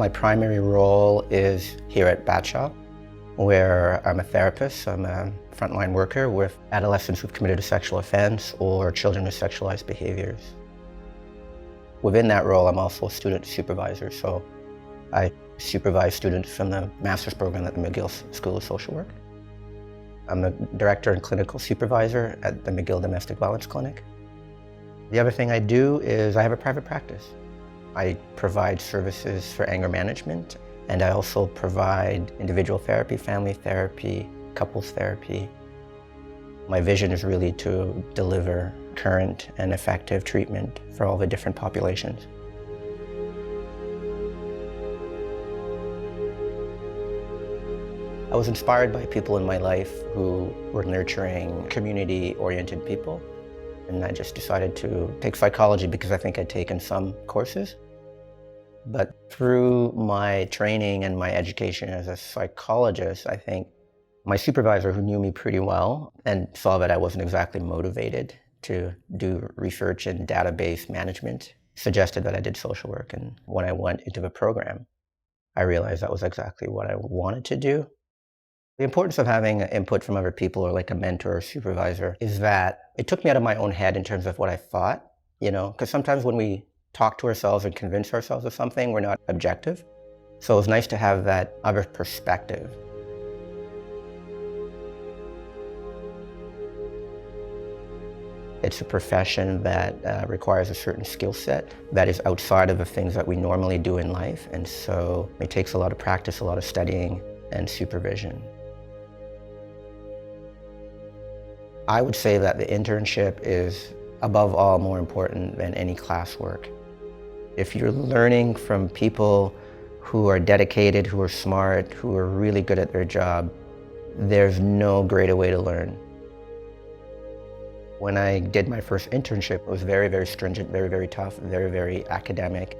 My primary role is here at Batshaw, where I'm a therapist. I'm a frontline worker with adolescents who've committed a sexual offense or children with sexualized behaviors. Within that role, I'm also a student supervisor, so I supervise students from the master's program at the McGill School of Social Work. I'm the director and clinical supervisor at the McGill Domestic Violence Clinic. The other thing I do is I have a private practice. I provide services for anger management, and I also provide individual therapy, family therapy, couples therapy. My vision is really to deliver current and effective treatment for all the different populations. I was inspired by people in my life who were nurturing, community-oriented people. And I just decided to take psychology because I think I'd taken some courses. But through my training and my education as a psychologist, I think my supervisor, who knew me pretty well and saw that I wasn't exactly motivated to do research and database management, suggested that I did social work. And when I went into the program, I realized that was exactly what I wanted to do. The importance of having input from other people, or like a mentor or supervisor, is that it took me out of my own head in terms of what I thought, because sometimes when we talk to ourselves and convince ourselves of something, we're not objective. So it was nice to have that other perspective. It's a profession that requires a certain skill set that is outside of the things that we normally do in life. And so it takes a lot of practice, a lot of studying and supervision. I would say that the internship is, above all, more important than any classwork. If you're learning from people who are dedicated, who are smart, who are really good at their job, there's no greater way to learn. When I did my first internship, it was very, very stringent, very, very tough, very, very academic.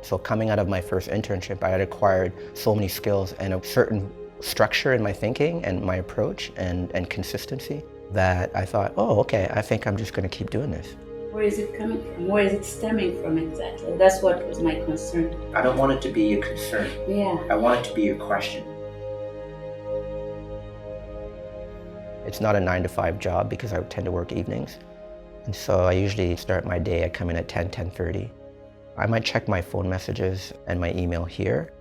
So coming out of my first internship, I had acquired so many skills and a certain structure in my thinking and my approach and consistency that I thought, oh, okay, I think I'm just going to keep doing this. Where is it coming from? Where is it stemming from exactly? That's what was my concern. I don't want it to be your concern. Yeah. I want it to be your question. It's not a 9-to-5 job because I tend to work evenings. And so I usually start my day, I come in at 10:30. I might check my phone messages and my email here.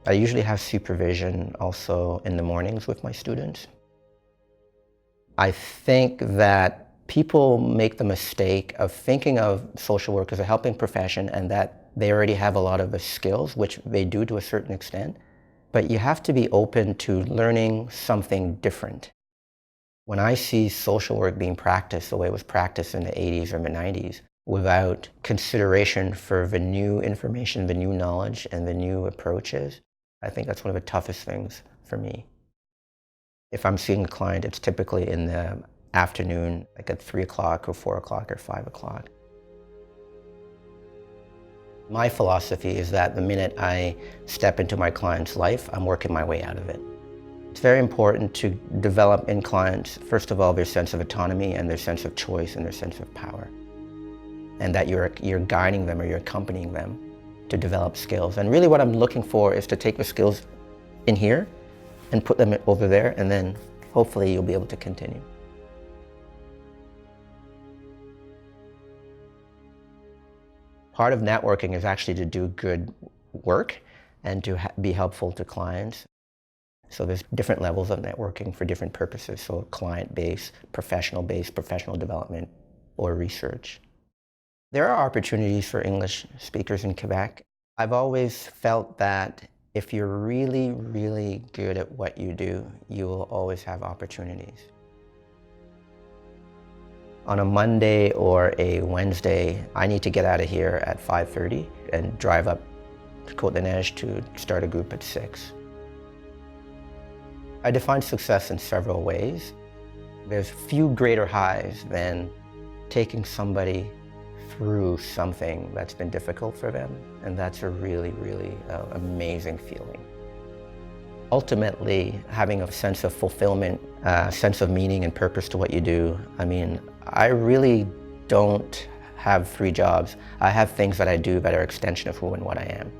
I usually have supervision also in the mornings with my students. I think that people make the mistake of thinking of social work as a helping profession and that they already have a lot of the skills, which they do to a certain extent, but you have to be open to learning something different. When I see social work being practiced the way it was practiced in the 80s or the 90s, without consideration for the new information, the new knowledge, and the new approaches, I think that's one of the toughest things for me. If I'm seeing a client, it's typically in the afternoon, like at 3 o'clock or 4 o'clock or 5 o'clock. My philosophy is that the minute I step into my client's life, I'm working my way out of it. It's very important to develop in clients, first of all, their sense of autonomy and their sense of choice and their sense of power. And that you're guiding them or you're accompanying them to develop skills. And really what I'm looking for is to take the skills in here and put them over there, and then hopefully you'll be able to continue. Part of networking is actually to do good work and to be helpful to clients. So there's different levels of networking for different purposes. So client-based, professional development, or research. There are opportunities for English speakers in Quebec. I've always felt that if you're really, really good at what you do, you will always have opportunities. On a Monday or a Wednesday, I need to get out of here at 5:30 and drive up to Côte-des-Neiges to start a group at 6. I define success in several ways. There's few greater highs than taking somebody through something that's been difficult for them, and that's a really, really amazing feeling. Ultimately, having a sense of fulfillment, a sense of meaning and purpose to what you do, I mean, I really don't have 3 jobs. I have things that I do that are extension of who and what I am.